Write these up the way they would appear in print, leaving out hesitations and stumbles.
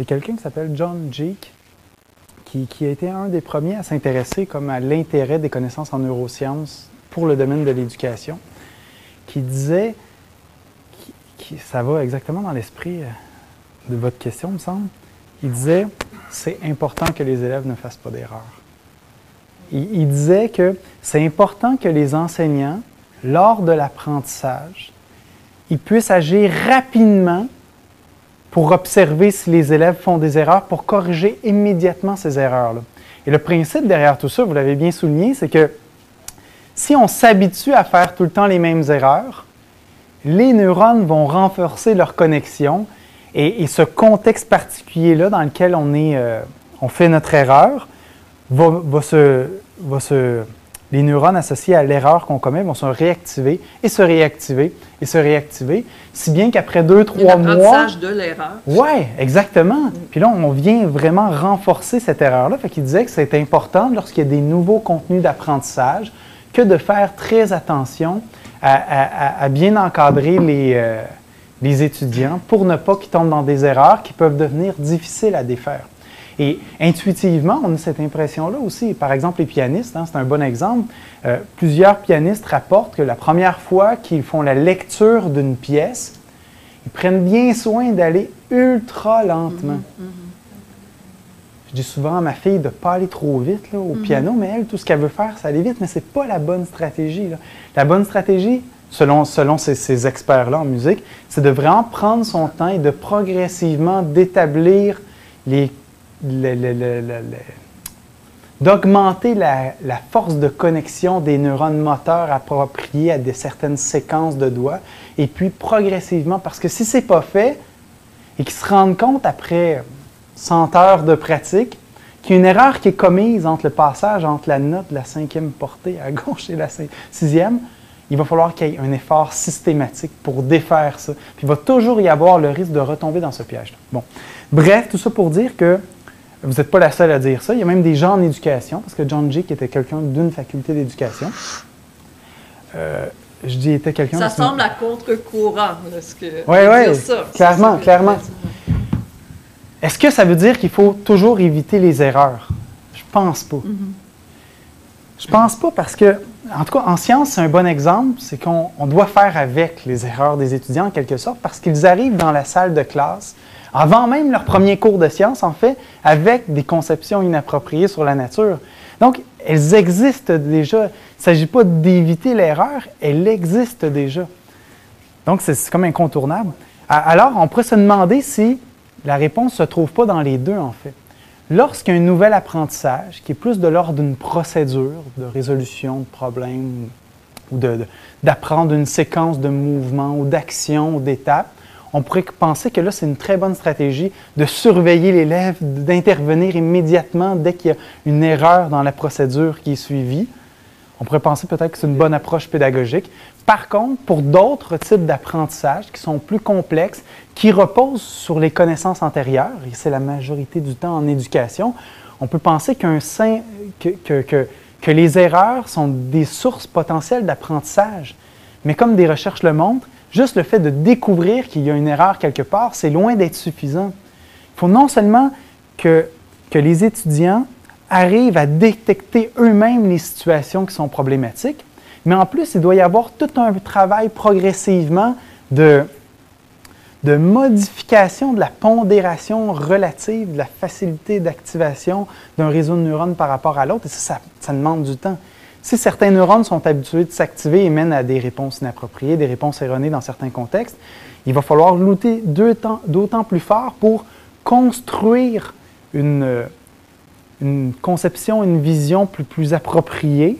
Il y a quelqu'un qui s'appelle John Jeek, qui a été un des premiers à s'intéresser comme à l'intérêt des connaissances en neurosciences pour le domaine de l'éducation, qui disait, ça va exactement dans l'esprit de votre question, me semble, il disait « c'est important que les élèves ne fassent pas d'erreurs ». Il disait que c'est important que les enseignants, lors de l'apprentissage, ils puissent agir rapidement pour observer si les élèves font des erreurs, pour corriger immédiatement ces erreurs-là. Et le principe derrière tout ça, vous l'avez bien souligné, c'est que si on s'habitue à faire tout le temps les mêmes erreurs, les neurones vont renforcer leur connexion et ce contexte particulier-là dans lequel on fait notre erreur les neurones associés à l'erreur qu'on commet vont se réactiver et se réactiver et se réactiver, si bien qu'après 2-3 mois... L'apprentissage de l'erreur. Oui, exactement. Puis là, on vient vraiment renforcer cette erreur-là. Fait qu'il disait que c'est important, lorsqu'il y a des nouveaux contenus d'apprentissage, que de faire très attention à bien encadrer les étudiants pour ne pas qu'ils tombent dans des erreurs qui peuvent devenir difficiles à défaire. Et intuitivement, on a cette impression-là aussi. Par exemple, les pianistes, c'est un bon exemple. Plusieurs pianistes rapportent que la première fois qu'ils font la lecture d'une pièce, ils prennent bien soin d'aller ultra lentement. Je dis souvent à ma fille de ne pas aller trop vite là, au piano, mais elle, tout ce qu'elle veut faire, c'est aller vite, mais ce n'est pas la bonne stratégie. Là. La bonne stratégie, selon ces experts-là en musique, c'est de vraiment prendre son temps et de progressivement d'établir d'augmenter la force de connexion des neurones moteurs appropriés à certaines séquences de doigts, et puis progressivement, parce que si ce n'est pas fait, et qu'ils se rendent compte après 100 heures de pratique, qu'il y a une erreur qui est commise entre le passage entre la note de la 5e portée à gauche et la 6e, il va falloir qu'il y ait un effort systématique pour défaire ça. Puis il va toujours y avoir le risque de retomber dans ce piège-là. Bon. Bref, tout ça pour dire que vous n'êtes pas la seule à dire ça. Il y a même des gens en éducation, parce que John Jeek était quelqu'un d'une faculté d'éducation. Je dis était quelqu'un... Ça semble à contre-courant, ce que oui, ça. Clairement, clairement. Est-ce que ça veut dire qu'il faut toujours éviter les erreurs? Je pense pas. Je pense pas parce que, en tout cas, en sciences, c'est un bon exemple, c'est qu'on doit faire avec les erreurs des étudiants en quelque sorte, parce qu'ils arrivent dans la salle de classe, avant même leur premier cours de sciences, en fait, avec des conceptions inappropriées sur la nature. Donc, elles existent déjà. Il ne s'agit pas d'éviter l'erreur, elle existe déjà. Donc, c'est comme incontournable. Alors, on pourrait se demander si la réponse ne se trouve pas dans les deux, en fait. Lorsqu'il y a un nouvel apprentissage, qui est plus de l'ordre d'une procédure de résolution de problèmes, ou d'apprendre une séquence de mouvements, ou d'actions, ou d'étapes, on pourrait penser que là, c'est une très bonne stratégie de surveiller l'élève, d'intervenir immédiatement dès qu'il y a une erreur dans la procédure qui est suivie. On pourrait penser peut-être que c'est une bonne approche pédagogique. Par contre, pour d'autres types d'apprentissage qui sont plus complexes, qui reposent sur les connaissances antérieures, et c'est la majorité du temps en éducation, on peut penser que les erreurs sont des sources potentielles d'apprentissage. Mais comme des recherches le montrent, juste le fait de découvrir qu'il y a une erreur quelque part, c'est loin d'être suffisant. Il faut non seulement que les étudiants arrivent à détecter eux-mêmes les situations qui sont problématiques, mais en plus, il doit y avoir tout un travail progressivement de modification de la pondération relative, de la facilité d'activation d'un réseau de neurones par rapport à l'autre, et ça demande du temps. Si certains neurones sont habitués de s'activer et mènent à des réponses inappropriées, des réponses erronées dans certains contextes, il va falloir lutter d'autant plus fort pour construire une conception, une vision plus appropriée.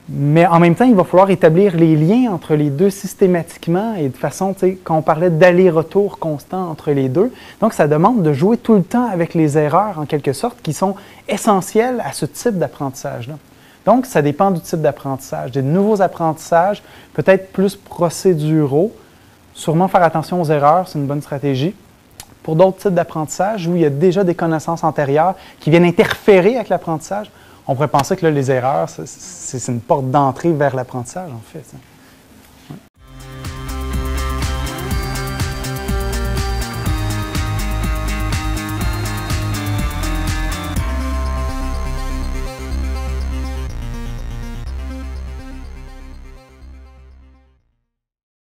Mais en même temps, il va falloir établir les liens entre les deux systématiquement et de façon, tu sais, quand on parlait d'aller-retour constant entre les deux. Donc, ça demande de jouer tout le temps avec les erreurs, en quelque sorte, qui sont essentielles à ce type d'apprentissage-là. Donc, ça dépend du type d'apprentissage. Des nouveaux apprentissages, peut-être plus procéduraux, sûrement faire attention aux erreurs, c'est une bonne stratégie. Pour d'autres types d'apprentissage, où il y a déjà des connaissances antérieures qui viennent interférer avec l'apprentissage, on pourrait penser que là, les erreurs, c'est une porte d'entrée vers l'apprentissage, en fait.